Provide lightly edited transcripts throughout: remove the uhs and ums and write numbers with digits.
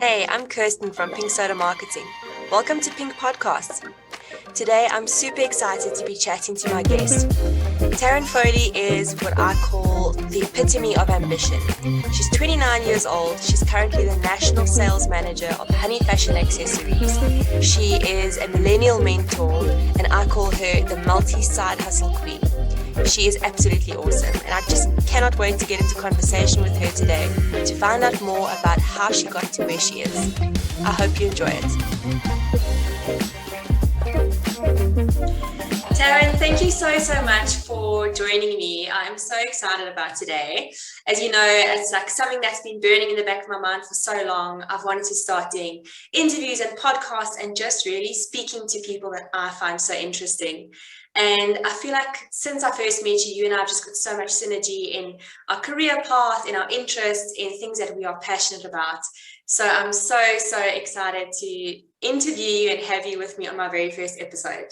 Hey, I'm Kirsten from Pink Soda Marketing. Welcome to Pink Podcasts. Today, I'm super excited to be chatting to my guest. Taryn Foley is what I call the epitome of ambition. She's 29 years old. She's currently the National Sales Manager of Honey Fashion Accessories. She is a millennial mentor, and I call her the multi-side hustle queen. She is absolutely awesome, and I just cannot wait to get into conversation with her today to find out more about how she got to where she is. I hope you enjoy it. Taryn, thank you so much for joining me. I'm so excited about today. As you know, it's like something that's been burning in the back of my mind for so long. I've wanted to start doing interviews and podcasts and just really speaking to people that I find so interesting. And I feel like since I first met you, you and I have just got so much synergy in our career path, in our interests, in things that we are passionate about. So I'm so excited to interview you and have you with me on my very first episode.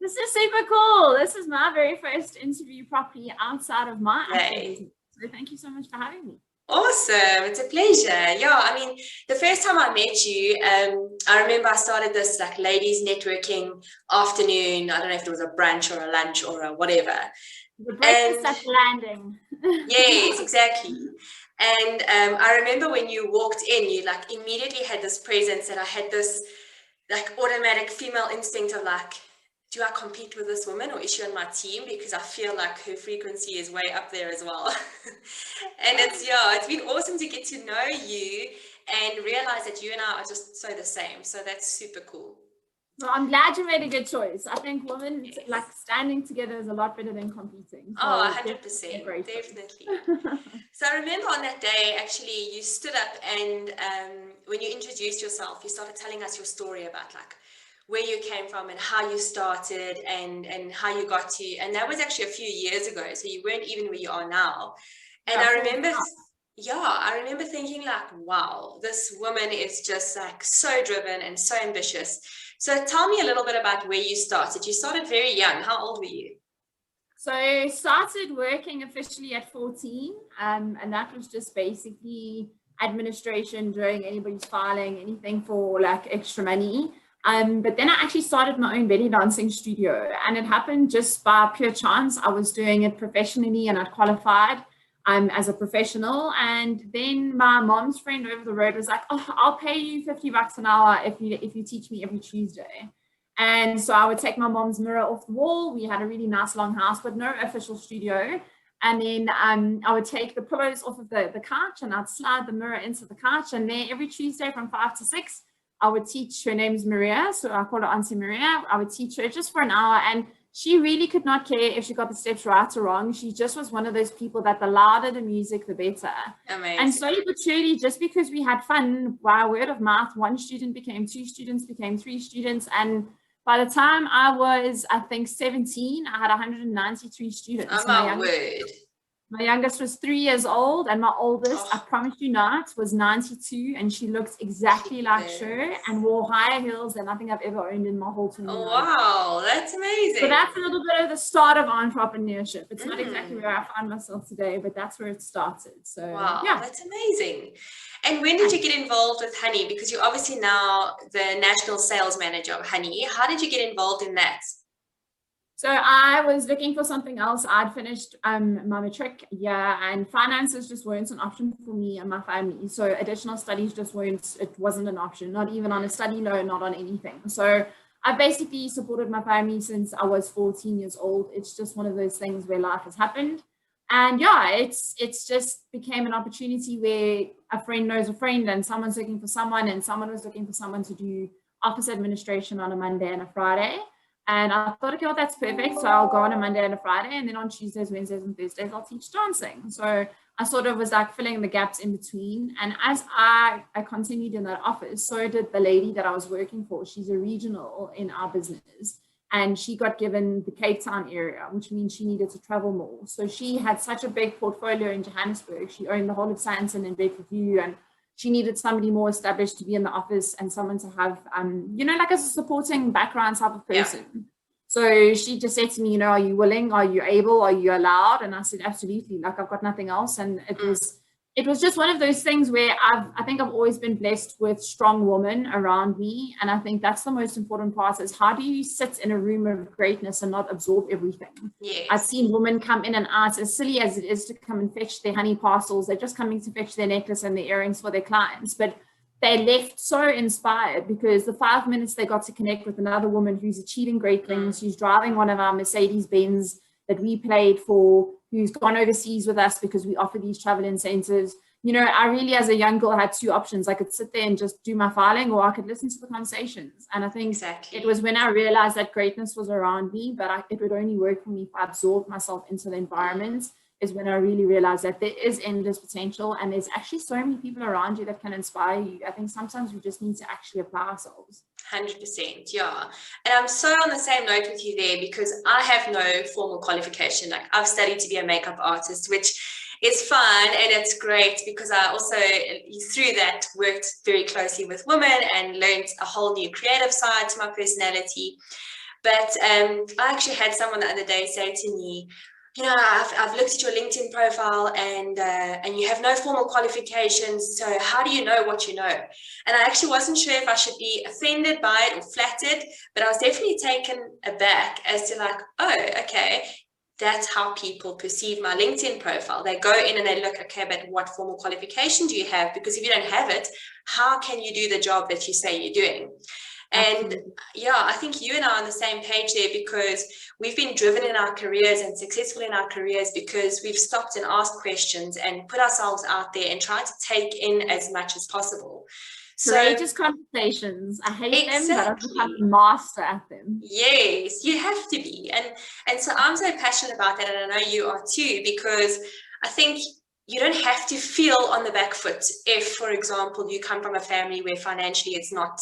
This is super cool. This is my very first interview properly outside of my business. So thank you so much for having me. Awesome. It's a pleasure. Yeah, I mean, the first time I met you, I remember I started this like ladies networking afternoon. I don't know if it was a brunch or a lunch or a whatever. The breakfast at the landing. Yes, exactly. And I remember when you walked in, you like immediately had this presence, and I had this like automatic female instinct of like, do I compete with this woman or is she on my team? Because I feel like her frequency is way up there as well. And it's been awesome to get to know you and realize that you and I are just so the same. So that's super cool. Well, I'm glad you made a good choice. I think women like standing together is a lot better than competing. So 100%, definitely. So I remember on that day, actually, you stood up and when you introduced yourself, you started telling us your story about like where you came from and how you started and how you got to, and that was actually a few years ago. So you weren't even where you are now. And I remember thinking like, wow, this woman is just like so driven and so ambitious. So tell me a little bit about where you started. You started very young. How old were you? So I started working officially at 14, and that was just basically administration, doing anybody's filing, anything for like extra money. But then I actually started my own belly dancing studio, and it happened just by pure chance. I was doing it professionally and I'd qualified as a professional. And then my mom's friend over the road was like, oh, I'll pay you $50 an hour if you teach me every Tuesday. And so I would take my mom's mirror off the wall. We had a really nice long house, but no official studio. And then I would take the pillows off of the couch and I'd slide the mirror into the couch. And then every Tuesday from 5 to 6, I would teach. Her name's Maria, so I call her Auntie Maria. I would teach her just for an hour, and she really could not care if she got the steps right or wrong. She just was one of those people that the louder the music, the better. Amazing. And slowly but surely, just because we had fun, by word of mouth, one student became 2 students, became 3 students, and by the time I was, I think, 17, I had 193 students. Oh, my word. My youngest was 3 years old, and my oldest, I promise you not, was 92, and she looked exactly like her and wore higher heels than I think I've ever owned in my whole 29 years. Wow, that's amazing. So that's a little bit of the start of entrepreneurship. It's not exactly where I find myself today, but that's where it started. So wow, yeah, that's amazing. And when did you get involved with Honey? Because you're obviously now the national sales manager of Honey. How did you get involved in that? So I was looking for something else. I'd finished my matric and finances just weren't an option for me and my family. So additional studies just wasn't an option, not even on a study loan, not on anything. So I basically supported my family since I was 14 years old. It's just one of those things where life has happened. And it's just became an opportunity where a friend knows a friend and someone's looking for someone, and someone was looking for someone to do office administration on a Monday and a Friday. And I thought, okay, well, that's perfect. So I'll go on a Monday and a Friday, and then on Tuesdays, Wednesdays, and Thursdays, I'll teach dancing. So I sort of was like filling the gaps in between. And as I continued in that office, so did the lady that I was working for. She's a regional in our business, and she got given the Cape Town area, which means she needed to travel more. So she had such a big portfolio in Johannesburg. She owned the whole of Sandton and Bedfordview, and she needed somebody more established to be in the office and someone to have, like a supporting background type of person. Yeah. So she just said to me, are you willing? Are you able? Are you allowed? And I said, absolutely. Like, I've got nothing else. And it was it was just one of those things where I think I've always been blessed with strong women around me. And I think that's the most important part, is how do you sit in a room of greatness and not absorb everything? Yes. I've seen women come in and out, as silly as it is to come and fetch their honey parcels. They're just coming to fetch their necklace and their earrings for their clients. But they left so inspired because the 5 minutes they got to connect with another woman who's achieving great things, who's driving one of our Mercedes-Benz that we paid for, who's gone overseas with us because we offer these travel incentives. You know, I really, as a young girl, had two options. I could sit there and just do my filing, or I could listen to the conversations. And I think it was when I realized that greatness was around me, but it would only work for me if I absorbed myself into the environment, is when I really realized that there is endless potential and there's actually so many people around you that can inspire you. I think sometimes we just need to actually apply ourselves. 100%, yeah. And I'm so on the same note with you there, because I have no formal qualification. Like, I've studied to be a makeup artist, which is fun and it's great because I also, through that, worked very closely with women and learned a whole new creative side to my personality. But I actually had someone the other day say to me, you know, I've looked at your LinkedIn profile and you have no formal qualifications. So how do you know what you know? And I actually wasn't sure if I should be offended by it or flattered, but I was definitely taken aback as to like, oh, okay, that's how people perceive my LinkedIn profile. They go in and they look, okay, but what formal qualification do you have? Because if you don't have it, how can you do the job that you say you're doing? And yeah, I think you and I are on the same page there, because we've been driven in our careers and successful in our careers because we've stopped and asked questions and put ourselves out there and tried to take in as much as possible. Courageous conversations. I hate them, but I've become a master at them. Yes, you have to be. And so I'm so passionate about that, and I know you are too, because I think you don't have to feel on the back foot if, for example, you come from a family where financially it's not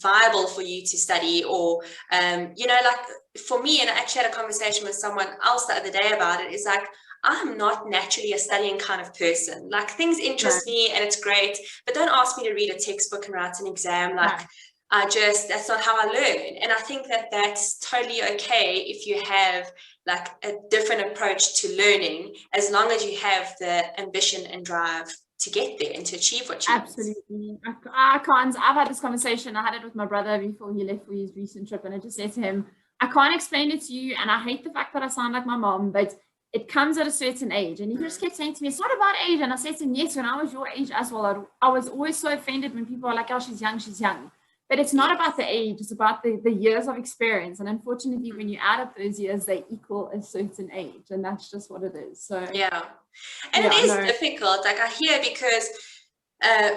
viable for you to study, or you know, like for me, and I actually had a conversation with someone else the other day about it, is like, I'm not naturally a studying kind of person. Like, things interest me and it's great, but don't ask me to read a textbook and write an exam. Like, that's not how I learn. And I think that that's totally okay if you have like a different approach to learning, as long as you have the ambition and drive to get there and to achieve what you want. Absolutely. I can't. I've had this conversation. I had it with my brother before he left for his recent trip, and I just said to him, I can't explain it to you, and I hate the fact that I sound like my mom, but it comes at a certain age. And he just kept saying to me, it's not about age. And I said to him, yes, when I was your age as well, I was always so offended when people are like, oh, she's young, she's young. But it's not about the age, it's about the years of experience. And unfortunately, when you add up those years, they equal a certain age. And that's just what it is. So yeah. And it is difficult. Like, I hear, because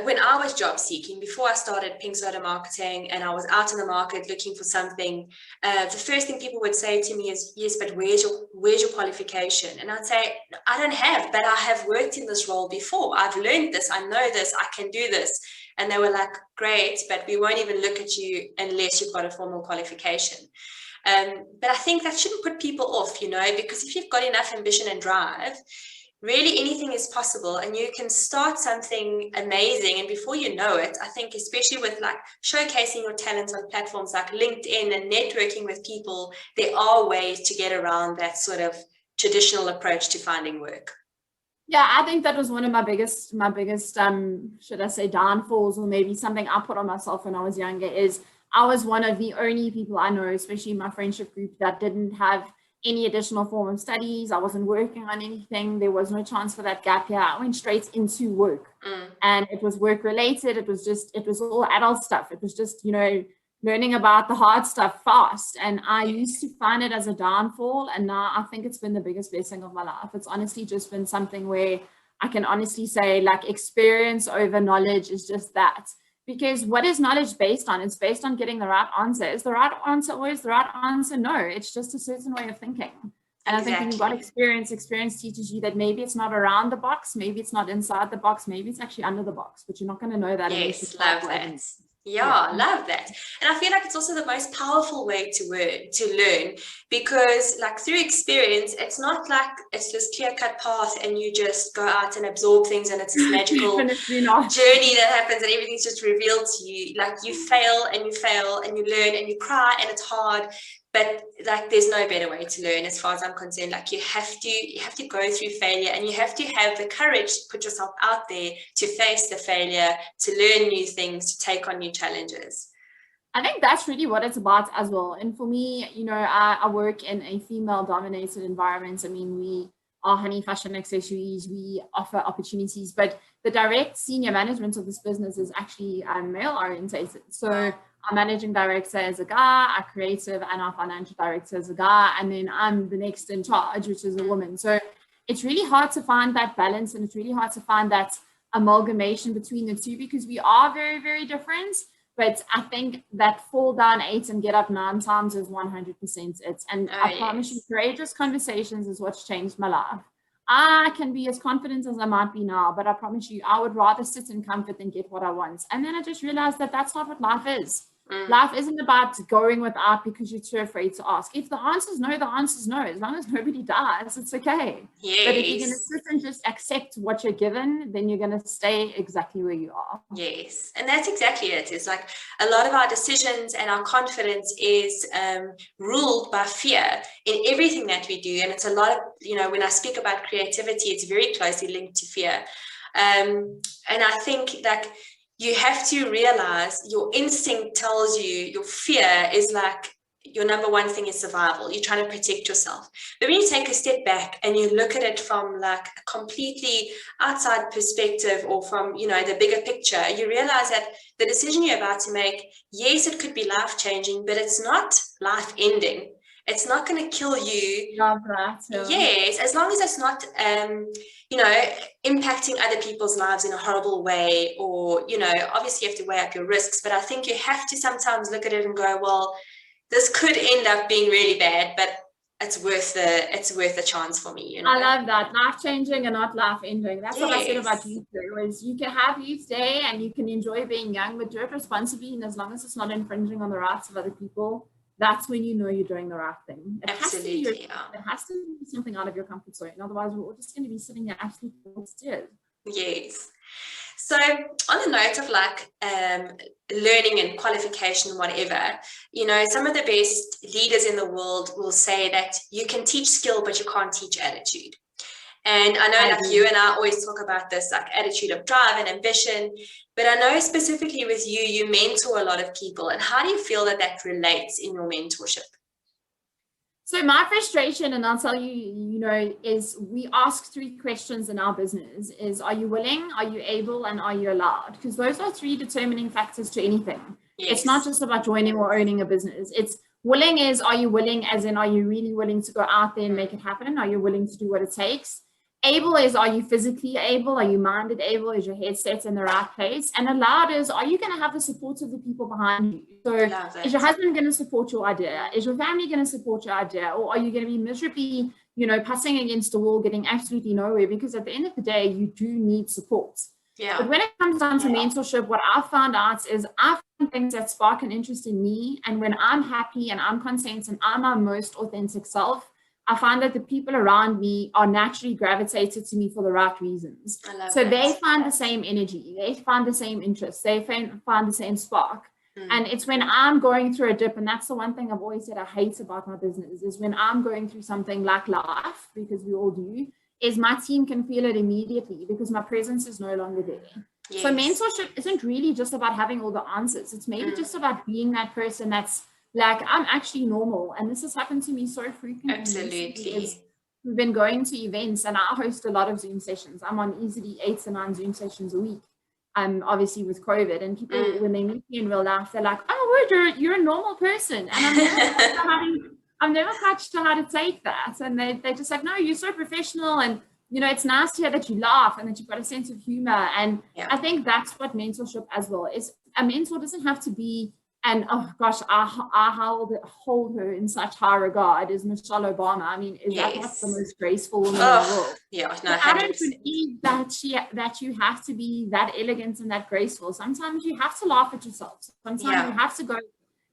when I was job seeking, before I started Pink Soda Marketing, and I was out in the market looking for something, the first thing people would say to me is, yes, but where's your qualification? And I'd say, I don't have, but I have worked in this role before. I've learned this, I know this, I can do this. And they were like, great, but we won't even look at you unless you've got a formal qualification. But I think that shouldn't put people off, you know, because if you've got enough ambition and drive, really anything is possible, and you can start something amazing. And before you know it, I think, especially with like showcasing your talents on platforms like LinkedIn and networking with people, there are ways to get around that sort of traditional approach to finding work. Yeah, I think that was one of my biggest, should I say, downfalls, or maybe something I put on myself when I was younger, is I was one of the only people I know, especially in my friendship group, that didn't have any additional form of studies. I wasn't working on anything. There was no chance for that gap year. I went straight into work, and it was work related. It was all adult stuff. It was just, you know, learning about the hard stuff fast. And I used to find it as a downfall. And now I think it's been the biggest blessing of my life. It's honestly just been something where I can honestly say, like, experience over knowledge is just that. Because what is knowledge based on? It's based on getting the right answer. Is the right answer always the right answer? No, it's just a certain way of thinking. And I think when you've got experience teaches you that maybe it's not around the box, maybe it's not inside the box, maybe it's actually under the box, but you're not going to know that. Yes, love that. Yeah, love that. And I feel like it's also the most powerful way to learn, because like through experience, it's not like it's this clear-cut path and you just go out and absorb things and it's this magical journey that happens and everything's just revealed to you. Like, you fail and you learn and you cry and it's hard, But like, there's no better way to learn as far as I'm concerned. Like, you have to go through failure, and you have to have the courage to put yourself out there, to face the failure, to learn new things, to take on new challenges. I think that's really what it's about as well. And for me, you know, I work in a female dominated environment. I mean, we are Honey Fashion Accessories, we offer opportunities, but the direct senior management of this business is actually male orientated. So our managing director is a guy, our creative and our financial director is a guy, and then I'm the next in charge, which is a woman. So it's really hard to find that balance, and it's really hard to find that amalgamation between the two, because we are very, very different. But I think that fall down 8 and get up 9 times is 100% it. And I promise you, courageous conversations is what's changed my life. I can be as confident as I might be now, but I promise you, I would rather sit in comfort than get what I want. And then I just realized that that's not what life is. Life isn't about going without because you're too afraid to ask. If the answer is no, the answer is no. As long as nobody dies, it's okay. Yes. But if you're going to sit and just accept what you're given, then you're going to stay exactly where you are. Yes. And that's exactly it. It's like a lot of our decisions and our confidence is ruled by fear in everything that we do. And it's a lot of, you know, when I speak about creativity, it's very closely linked to fear. And I think that you have to realize your instinct tells you, your fear is like, your number one thing is survival. You're trying to protect yourself. But when you take a step back and you look at it from like a completely outside perspective, or from, you know, the bigger picture, you realize that the decision you're about to make, yes, it could be life-changing, but it's not life-ending. It's not going to kill you. Love that. Yeah. Yes, as long as it's not, you know, impacting other people's lives in a horrible way, or, you know, obviously you have to weigh up your risks, but I think you have to sometimes look at it and go, well, this could end up being really bad, but it's worth the chance for me. You know? I love that. Life-changing and not life-ending. That's what I said about youth day, was you can have youth day and you can enjoy being young, but do it responsibly, and as long as it's not infringing on the rights of other people, that's when you know you're doing the right thing. It Absolutely. It has to be something out of your comfort zone. Otherwise, we're all just going to be sitting there absolutely still. Yes. So on the note of like learning and qualification, whatever, you know, some of the best leaders in the world will say that you can teach skill, but you can't teach attitude. And I know like you and I always talk about this like attitude of drive and ambition, but I know specifically with you, you mentor a lot of people. And how do you feel that that relates in your mentorship? So my frustration, and I'll tell you, you know, is we ask 3 questions in our business: is are you willing, are you able, and are you allowed? Because those are 3 determining factors to anything. Yes. It's not just about joining or owning a business. It's willing is, are you willing, as in, are you really willing to go out there and make it happen? Are you willing to do what it takes? Able is, are you physically able? Are you minded able? Is your head set in the right place? And allowed is, are you going to have the support of the people behind you? So is your husband going to support your idea? Is your family going to support your idea? Or are you going to be miserably, you know, passing against the wall, getting absolutely nowhere? Because at the end of the day, you do need support. Yeah. But when it comes down to mentorship, what I found out is I find things that spark an interest in me. And when I'm happy and I'm content and I'm my most authentic self, I find that the people around me are naturally gravitated to me for the right reasons. So they find the same energy, they find the same interest, they find the same spark. And it's when I'm going through a dip, and that's the one thing I've always said I hate about my business, is when I'm going through something like life, because we all do, is my team can feel it immediately because my presence is no longer there. Yes. So mentorship isn't really just about having all the answers. It's maybe just about being that person that's like, I'm actually normal. And this has happened to me so frequently. Absolutely. We've been going to events, and I host a lot of Zoom sessions. I'm on easily 8 to 9 Zoom sessions a week. Obviously with COVID, and people, when they meet me in real life, they're like, oh, you're a normal person. And I'm never quite sure how to take that. And they're just like, no, you're so professional. And, you know, it's nice to hear that you laugh and that you've got a sense of humor. And I think that's what mentorship as well is. A mentor doesn't have to be, and oh gosh, I hold her in such high regard, is Michelle Obama. I mean, is that not the most graceful woman in the world? Yeah, no, I don't believe that you have to be that elegant and that graceful. Sometimes you have to laugh at yourself. Sometimes you have to go,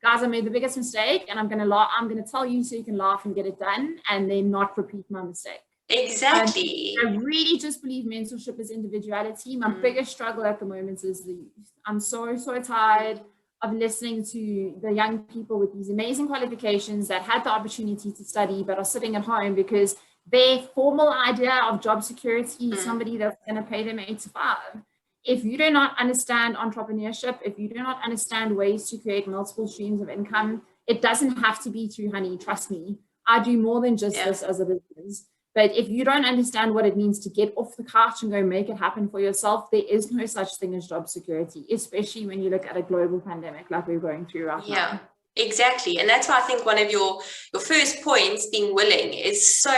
guys, I made the biggest mistake, and I'm gonna tell you so you can laugh and get it done, and then not repeat my mistake. Exactly. I really just believe mentorship is individuality. My biggest struggle at the moment is the youth. I'm so tired of listening to the young people with these amazing qualifications that had the opportunity to study but are sitting at home because their formal idea of job security is somebody that's going to pay them 8 to 5. If you do not understand entrepreneurship, if you do not understand ways to create multiple streams of income, it doesn't have to be through honey, trust me. I do more than just this as a business. But if you don't understand what it means to get off the couch and go make it happen for yourself, there is no such thing as job security, especially when you look at a global pandemic like we're going through right now. Exactly. And that's why I think one of your first points, being willing, is so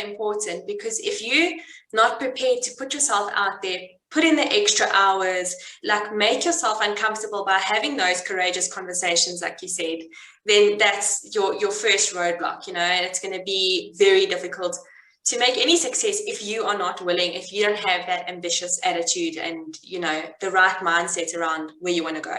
important, because if you're not prepared to put yourself out there, put in the extra hours, like make yourself uncomfortable by having those courageous conversations, like you said, then that's your first roadblock, and it's going to be very difficult to make any success if you are not willing, if you don't have that ambitious attitude and, the right mindset around where you want to go.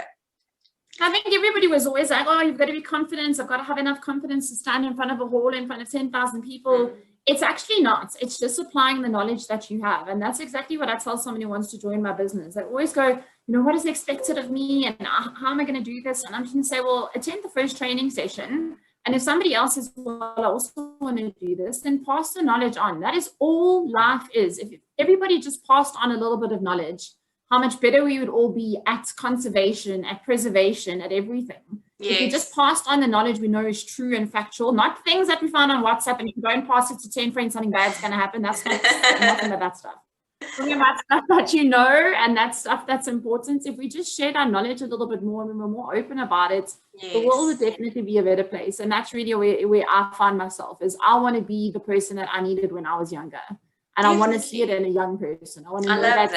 I think everybody was always like, oh, you've got to be confident. I've got to have enough confidence to stand in front of a hall in front of 10,000 people. It's actually not. It's just applying the knowledge that you have. And that's exactly what I tell someone who wants to join my business. I always go, what is expected of me and how am I going to do this? And I'm just going to say, well, attend the first training session. And if somebody else says, well, I also want to do this, then pass the knowledge on. That is all life is. If everybody just passed on a little bit of knowledge, how much better we would all be at conservation, at preservation, at everything. Yes. If we just passed on the knowledge we know is true and factual, not things that we found on WhatsApp, and if you don't pass it to 10 friends, something bad's going to happen. That's not nothing but that stuff. Talking about stuff that and that stuff that's important. If we just shared our knowledge a little bit more and we were more open about it, the world would definitely be a better place. And that's really where I find myself, is I want to be the person that I needed when I was younger. And I want to see it in a young person. I want to know that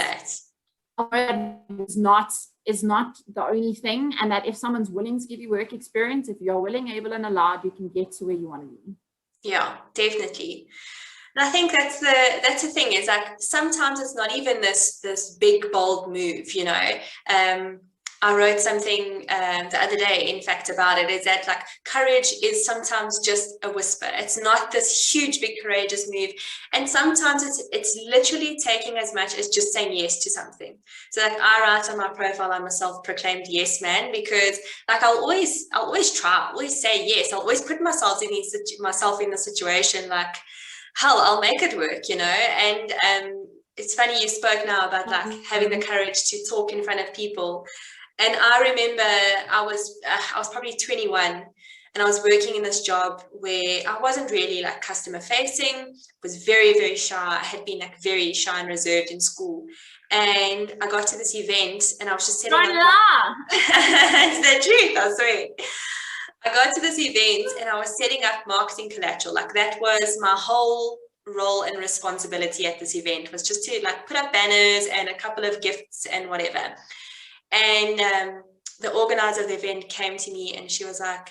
is not the only thing, and that if someone's willing to give you work experience, if you're willing, able, and allowed, you can get to where you want to be. Yeah, definitely. And I think that's the thing, is like sometimes it's not even this big bold move, I wrote something the other day, in fact, about it, is that like courage is sometimes just a whisper. It's not this huge, big, courageous move. And sometimes it's literally taking as much as just saying yes to something. So like I write on my profile, I'm a self-proclaimed yes man, because like I'll always try, I'll always say yes. I'll always put myself in the situation like, hell, I'll make it work, and it's funny you spoke now about like having the courage to talk in front of people. And I remember I was probably 21, and I was working in this job where I wasn't really like customer facing, was very, very shy. I had been like very shy and reserved in school. And I got to this event and I was just setting up. It's the truth, I swear. I got to this event and I was setting up marketing collateral. Like that was my whole role and responsibility at this event, was just to like put up banners and a couple of gifts and whatever. And the organizer of the event came to me and she was like,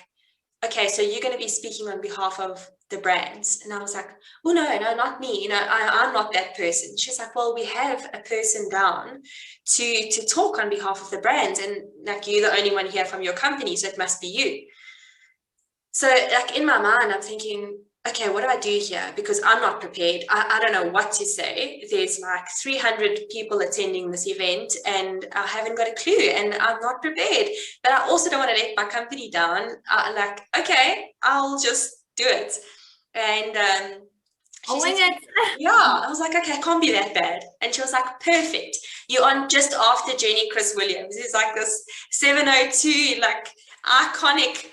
okay, so you're going to be speaking on behalf of the brands. And I was like, well, no, not me. I'm not that person. She was like, well, we have a person down to talk on behalf of the brands. And like, you're the only one here from your company, so it must be you. So like in my mind, I'm thinking, okay, what do I do here? Because I'm not prepared. I don't know what to say. There's like 300 people attending this event and I haven't got a clue and I'm not prepared. But I also don't want to let my company down. Like, okay, I'll just do it. And yeah, I was like, okay, it can't be that bad. And she was like, perfect. You're on just after Jenny Chris Williams. It's like this 702, like iconic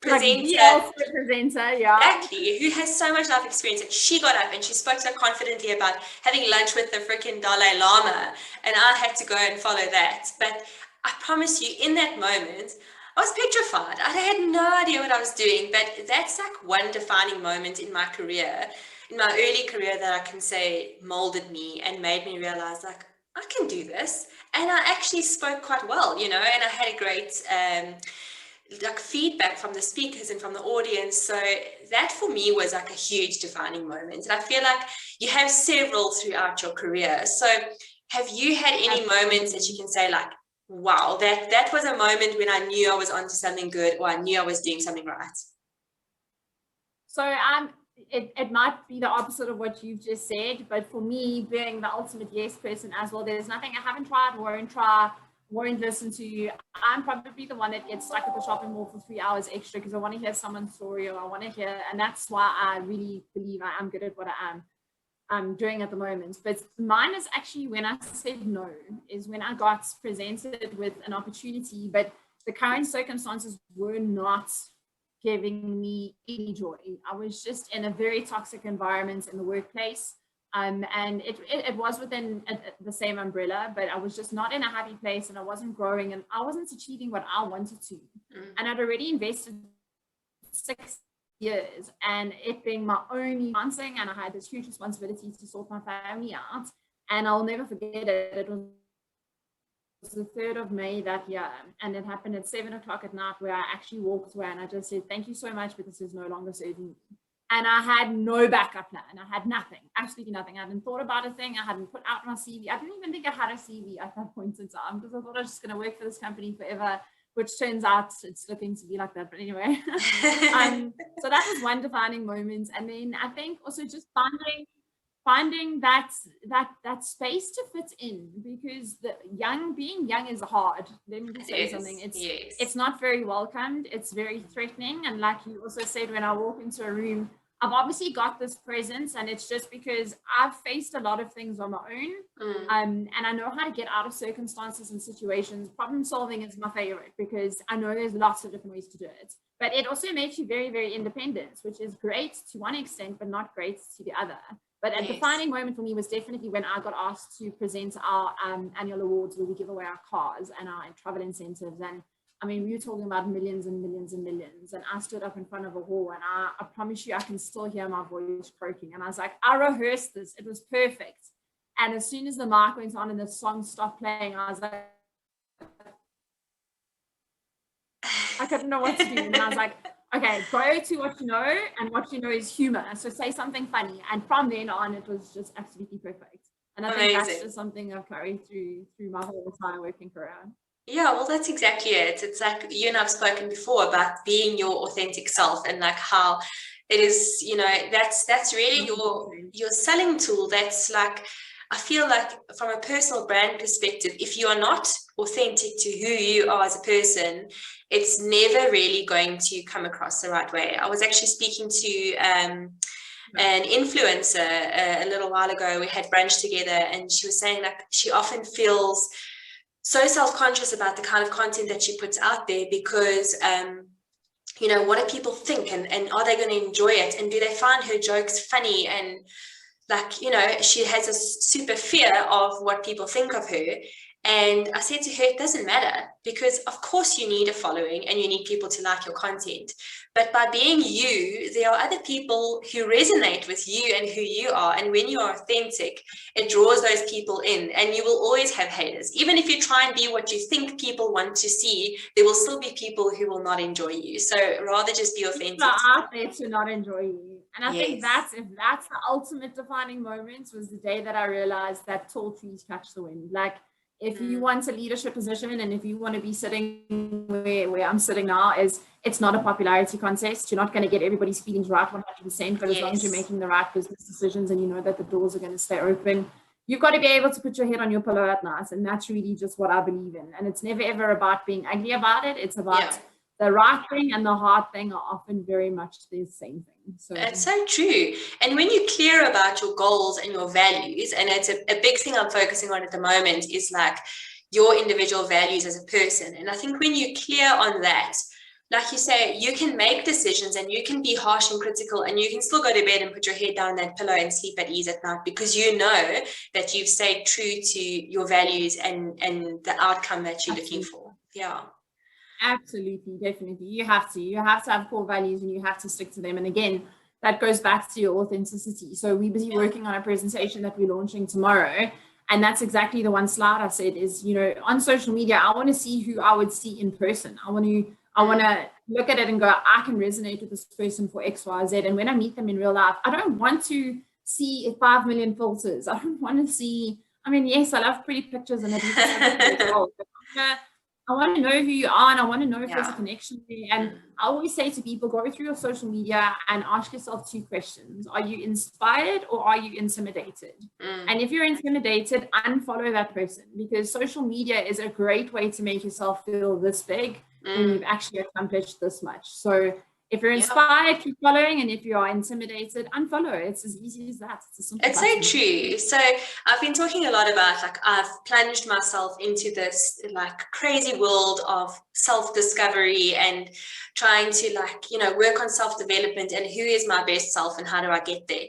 presenter, yeah. Exactly, who has so much life experience. And she got up and she spoke so confidently about having lunch with the freaking Dalai Lama, and I had to go and follow that. But I promise you, in that moment, I was petrified. I had no idea what I was doing, but that's like one defining moment in my career, in my early career, that I can say molded me and made me realize like, I can do this. And I actually spoke quite well, and I had a great like feedback from the speakers and from the audience. So that for me was like a huge defining moment. And I feel like you have several throughout your career. So have you had any moments that you can say like, wow, that was a moment when I knew I was onto something good, or I knew I was doing something right? So it might be the opposite of what you've just said, but for me, being the ultimate yes person as well, there's nothing I haven't tried, won't try, won't listen to you. I'm probably the one that gets stuck at the shopping mall for 3 hours extra because I want to hear someone's story, or I want to hear, and that's why I really believe I am good at what I'm doing at the moment. But mine is actually when I said no, is when I got presented with an opportunity, but the current circumstances were not giving me any joy. I was just in a very toxic environment in the workplace. And it was within the same umbrella, but I was just not in a happy place, and I wasn't growing, and I wasn't achieving what I wanted to. And I'd already invested 6 years, and it being my only dancing, and I had this huge responsibility to sort my family out. And I'll never forget it. It was the 3rd of May that year, and it happened at 7 o'clock at night, where I actually walked away and I just said, thank you so much, but this is no longer serving me. And I had no backup plan. I had nothing, absolutely nothing. I hadn't thought about a thing. I hadn't put out my CV. I didn't even think I had a CV at that point in time, because I thought I was just going to work for this company forever, which turns out it's looking to be like that. But anyway, so that was one defining moment. And then I think also just finding that space to fit in, because being young is hard. Let me just say something. It's not very welcomed. It's very threatening. And like you also said, when I walk into a room, I've obviously got this presence, and it's just because I've faced a lot of things on my own. And I know how to get out of circumstances and situations. Problem solving is my favorite, because I know there's lots of different ways to do it. But it also makes you very, very independent, which is great to one extent, but not great to the other. But a defining moment for me was definitely when I got asked to present our annual awards, where we give away our cars and our travel incentives. And I mean, we were talking about millions and millions and millions. And I stood up in front of a hall, and I promise you, I can still hear my voice croaking. And I was like, I rehearsed this. It was perfect. And as soon as the mic went on and the song stopped playing, I was like, I couldn't know what to do. And I was like, okay, go to what you know, and what you know is humor. So say something funny. And from then on, it was just absolutely perfect. And I think that's just something I've carried through my whole entire working career. Yeah, well, that's exactly it. It's like you and I've spoken before about being your authentic self, and like how it is, that's really your selling tool. That's like, I feel like from a personal brand perspective, if you are not authentic to who you are as a person, it's never really going to come across the right way. I was actually speaking to an influencer a little while ago. We had brunch together, and she was saying like she often feels so self-conscious about the kind of content that she puts out there, because what do people think, and are they going to enjoy it, and do they find her jokes funny? And like, she has a super fear of what people think of her. And I said to her, it doesn't matter, because of course you need a following and you need people to like your content. But by being you, there are other people who resonate with you and who you are. And when you are authentic, it draws those people in, and you will always have haters. Even if you try and be what you think people want to see, there will still be people who will not enjoy you. So rather just be authentic. People are out there to not enjoy you. And I think that's the ultimate defining moment, was the day that I realized that tall trees catch the wind. Like, if you want a leadership position, and if you want to be sitting where I'm sitting now, it's not a popularity contest. You're not going to get everybody's feelings right 100%, but as long as you're making the right business decisions and you know that the doors are going to stay open, you've got to be able to put your head on your pillow at night. And that's really just what I believe in. And it's never ever about being ugly about it. It's about the right thing and the hard thing are often very much the same thing. So it's so true. And when you're clear about your goals and your values, and it's a big thing I'm focusing on at the moment, is like your individual values as a person. And I think when you're clear on that, like you say, you can make decisions and you can be harsh and critical, and you can still go to bed and put your head down that pillow and sleep at ease at night, because you know that you've stayed true to your values and the outcome that you're looking for. Yeah. Absolutely, definitely. You have to have core values, and you have to stick to them. And again, that goes back to your authenticity. So we're busy working on a presentation that we're launching tomorrow. And that's exactly the one slide I said is, on social media, I want to see who I would see in person. I want to look at it and go, I can resonate with this person for X, Y, Z. And when I meet them in real life, I don't want to see 5 million filters. I don't want to see, yes, I love pretty pictures and at least I want to know who you are, and I want to know if there's a Yeah. connection there. And I always say to people, go through your social media and ask yourself 2 questions. Are you inspired or are you intimidated? And if you're intimidated, unfollow that person, because social media is a great way to make yourself feel this big when you've actually accomplished this much. So if you're inspired, keep following. And if you are intimidated, unfollow. It's as easy as that. It's so true. So I've been talking a lot about, like, I've plunged myself into this like crazy world of self-discovery and trying to, like, you know, work on self-development and who is my best self and how do I get there.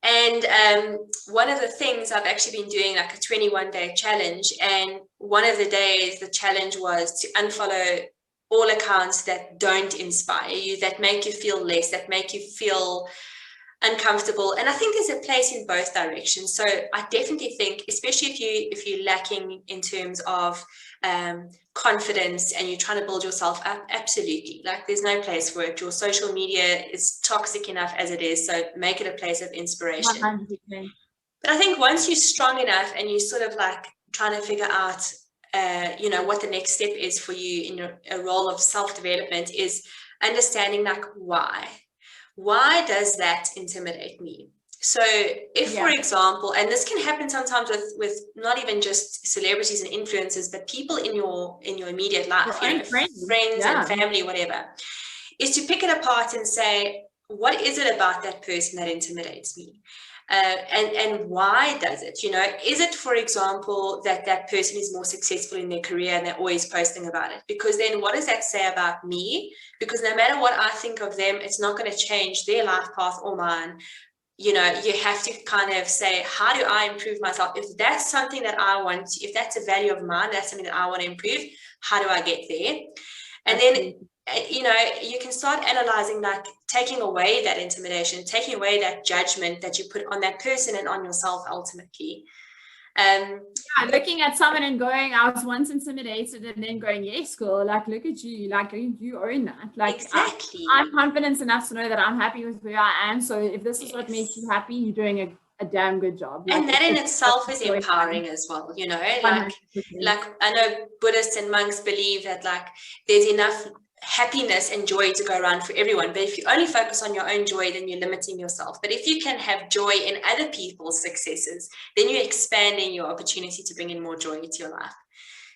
And one of the things I've actually been doing, like a 21-day challenge, and one of the days the challenge was to unfollow all accounts that don't inspire you, that make you feel less, that make you feel uncomfortable. And I think there's a place in both directions. So I definitely think, especially if you're lacking in terms of confidence and you're trying to build yourself up, absolutely, like, there's no place for it. Your social media is toxic enough as it is, so make it a place of inspiration. 100%. But I think once you're strong enough and you're sort of like trying to figure out you know, what the next step is for you in a role of self-development, is understanding, like, why does that intimidate me? So if, for example, and this can happen sometimes with not even just celebrities and influencers, but people in your immediate life, you know, friends and family, whatever, is to pick it apart and say, what is it about that person that intimidates me? And why does it? You know, is it, for example, that person is more successful in their career and they're always posting about it? Because then what does that say about me? Because no matter what I think of them, it's not going to change their life path or mine. You know, you have to kind of say, how do I improve myself? If that's something that I want, if that's a value of mine, that's something that I want to improve, how do I get there? And then, you know, you can start analyzing, like, taking away that intimidation, taking away that judgment that you put on that person and on yourself ultimately. Looking at someone and going, I was once intimidated, and then going, yes, girl, like, look at you, like, you own that. Like, exactly. I'm confident enough to know that I'm happy with where I am. So if this is what makes you happy, you're doing a damn good job. Like, and that in itself is empowering as well, you know, like I know Buddhists and monks believe that, like, there's enough happiness and joy to go around for everyone, but if you only focus on your own joy, then you're limiting yourself. But if you can have joy in other people's successes, then you're expanding your opportunity to bring in more joy into your life.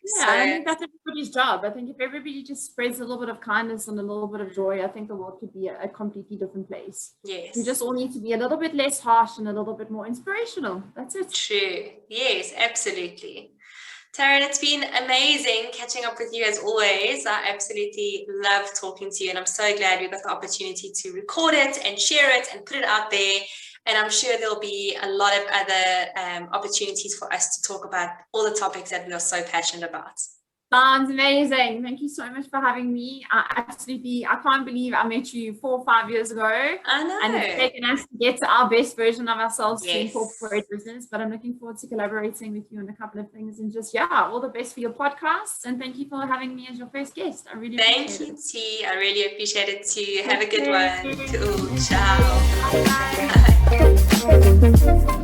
Yeah, so, I think that's everybody's job. I think if everybody just spreads a little bit of kindness and a little bit of joy, I think the world could be a completely different place. Yes. We just all need to be a little bit less harsh and a little bit more inspirational. That's it. True. Yes, absolutely. Taryn, it's been amazing catching up with you as always. I absolutely love talking to you, and I'm so glad we got the opportunity to record it and share it and put it out there. And I'm sure there'll be a lot of other opportunities for us to talk about all the topics that we are so passionate about. Sounds amazing. Thank you so much for having me. I can't believe I met you 4 or 5 years ago. I know. And it's taken us to get to our best version of ourselves to incorporate business. But I'm looking forward to collaborating with you on a couple of things. And just, all the best for your podcast. And thank you for having me as your first guest. I really appreciate it. Thank you, T. I really appreciate it too. Have a good one. Cool. Ciao. Bye.